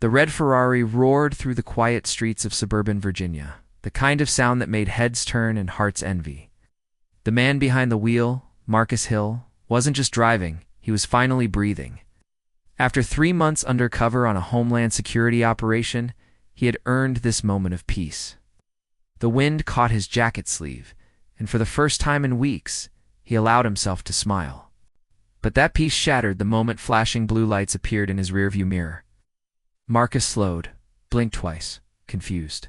The red Ferrari roared through the quiet streets of suburban Virginia, the kind of sound that made heads turn and hearts envy. The man behind the wheel, Marcus Hill, wasn't just driving, he was finally breathing. After 3 months undercover on a Homeland Security operation, he had earned this moment of peace. The wind caught his jacket sleeve, and for the first time in weeks, he allowed himself to smile. But that peace shattered the moment flashing blue lights appeared in his rearview mirror. Marcus slowed, blinked twice, confused.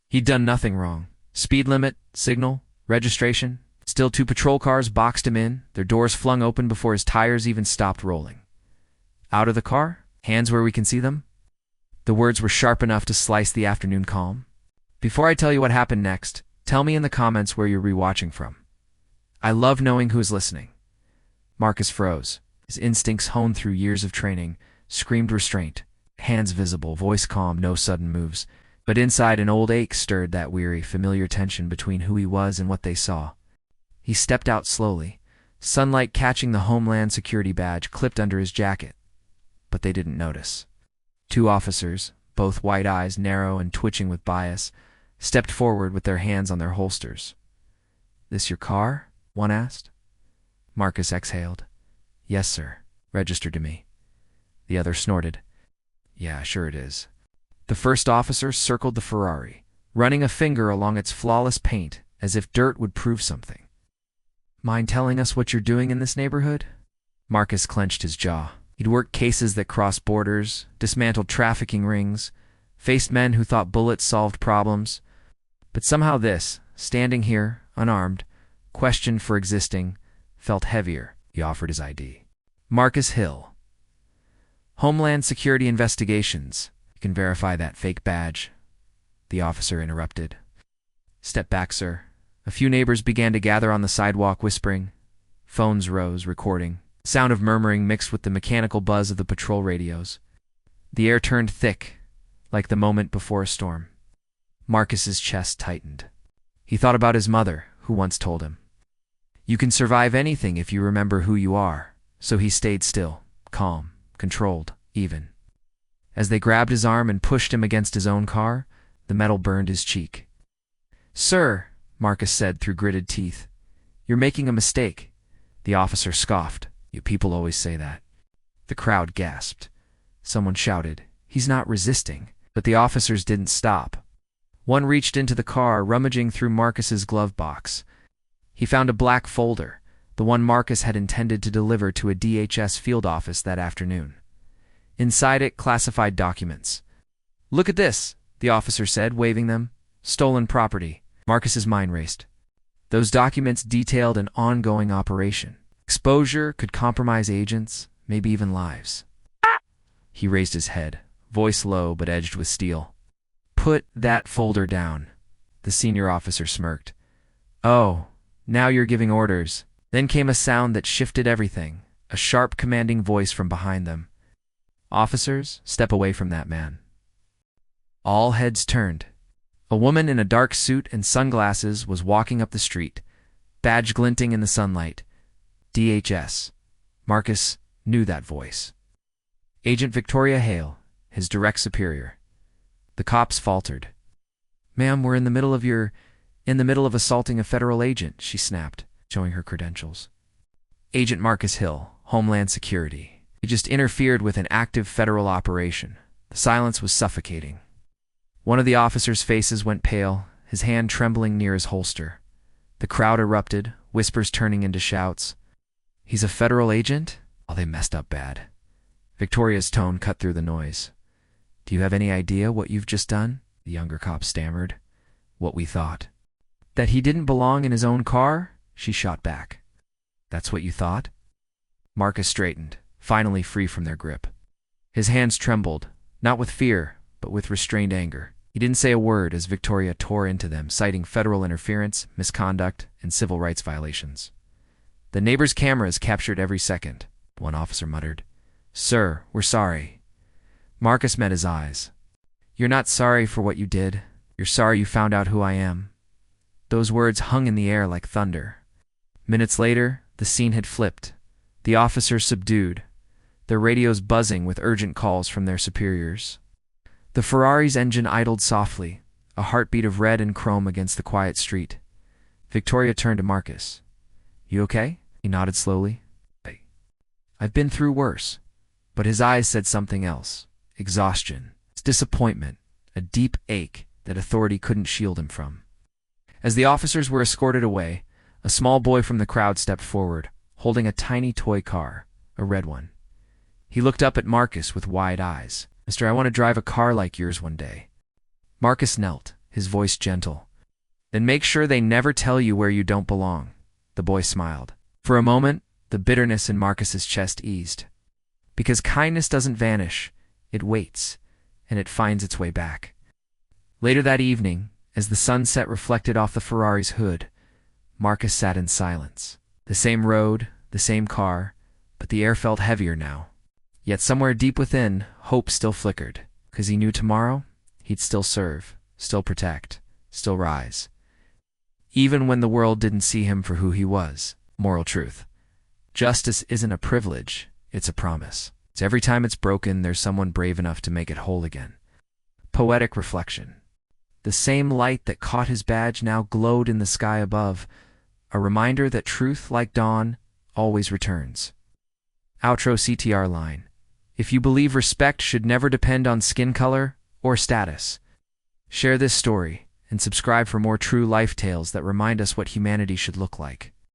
He'd done nothing wrong. Speed limit, signal, registration. Still 2 patrol cars boxed him in, their doors flung open before his tires even stopped rolling. Out of the car? Hands where we can see them? The words were sharp enough to slice the afternoon calm. Before I tell you what happened next, tell me in the comments where you're rewatching from. I love knowing who's listening. Marcus froze. His instincts honed through years of training, screamed restraint. Hands visible, voice calm, no sudden moves. But inside an old ache stirred that weary, familiar tension between who he was and what they saw. He stepped out slowly, sunlight catching the Homeland Security badge clipped under his jacket. But they didn't notice. 2 officers, both white eyes narrow and twitching with bias, stepped forward with their hands on their holsters. "This your car?" one asked. Marcus exhaled. "Yes, sir. Registered to me." The other snorted. "Yeah, sure it is." The first officer circled the Ferrari, running a finger along its flawless paint as if dirt would prove something. "Mind telling us what you're doing in this neighborhood?" Marcus clenched his jaw. He'd worked cases that crossed borders, dismantled trafficking rings, faced men who thought bullets solved problems. But somehow this, standing here, unarmed, questioned for existing, felt heavier. He offered his ID. "Marcus Hill. Homeland Security Investigations. You can verify that fake badge." The officer interrupted. "Step back, sir." A few neighbors began to gather on the sidewalk, whispering. Phones rose, recording. Sound of murmuring mixed with the mechanical buzz of the patrol radios. The air turned thick, like the moment before a storm. Marcus's chest tightened. He thought about his mother, who once told him, "You can survive anything if you remember who you are." So he stayed still, calm, controlled, even. As they grabbed his arm and pushed him against his own car, the metal burned his cheek. "Sir," Marcus said through gritted teeth, "you're making a mistake." The officer scoffed. "You people always say that." The crowd gasped. Someone shouted, "He's not resisting." But the officers didn't stop. One reached into the car, rummaging through Marcus's glove box. He found a black folder, the one Marcus had intended to deliver to a DHS field office that afternoon. Inside it, classified documents. "Look at this," the officer said, waving them. "Stolen property." Marcus's mind raced. Those documents detailed an ongoing operation. Exposure could compromise agents, maybe even lives. He raised his head, voice low but edged with steel. "Put that folder down." The senior officer smirked. "Oh, now you're giving orders." Then came a sound that shifted everything, a sharp, commanding voice from behind them. "Officers, step away from that man." All heads turned. A woman in a dark suit and sunglasses was walking up the street, badge glinting in the sunlight. DHS. Marcus knew that voice. Agent Victoria Hale, his direct superior. The cops faltered. "Ma'am, we're in the middle of assaulting a federal agent," she snapped, showing her credentials. "Agent Marcus Hill, Homeland Security. He just interfered with an active federal operation." The silence was suffocating. One of the officers' faces went pale, his hand trembling near his holster. The crowd erupted, whispers turning into shouts. "He's a federal agent?" Oh, they messed up bad. Victoria's tone cut through the noise. "Do you have any idea what you've just done?" The younger cop stammered. "What we thought." "That he didn't belong in his own car?" She shot back. "That's what you thought?" Marcus straightened, finally free from their grip. His hands trembled, not with fear, but with restrained anger. He didn't say a word as Victoria tore into them, citing federal interference, misconduct, and civil rights violations. "The neighbors' cameras captured every second," one officer muttered. "Sir, we're sorry." Marcus met his eyes. "You're not sorry for what you did. You're sorry you found out who I am." Those words hung in the air like thunder. Minutes later, the scene had flipped. The officers subdued, their radios buzzing with urgent calls from their superiors. The Ferrari's engine idled softly, a heartbeat of red and chrome against the quiet street. Victoria turned to Marcus. "You okay?" He nodded slowly. "I've been through worse." But his eyes said something else. Exhaustion, disappointment, a deep ache that authority couldn't shield him from. As the officers were escorted away, a small boy from the crowd stepped forward, holding a tiny toy car, a red one. He looked up at Marcus with wide eyes. "Mister, I want to drive a car like yours one day." Marcus knelt, his voice gentle. "Then make sure they never tell you where you don't belong." The boy smiled. For a moment, the bitterness in Marcus's chest eased. Because kindness doesn't vanish, it waits, and it finds its way back. Later that evening, as the sunset reflected off the Ferrari's hood, Marcus sat in silence. The same road, the same car, but the air felt heavier now. Yet somewhere deep within, hope still flickered, because he knew tomorrow he'd still serve, still protect, still rise. Even when the world didn't see him for who he was. Moral truth. Justice isn't a privilege, it's a promise. So every time it's broken, there's someone brave enough to make it whole again. Poetic reflection. The same light that caught his badge now glowed in the sky above, a reminder that truth, like dawn, always returns. Outro CTR line. If you believe respect should never depend on skin color or status, share this story and subscribe for more true life tales that remind us what humanity should look like.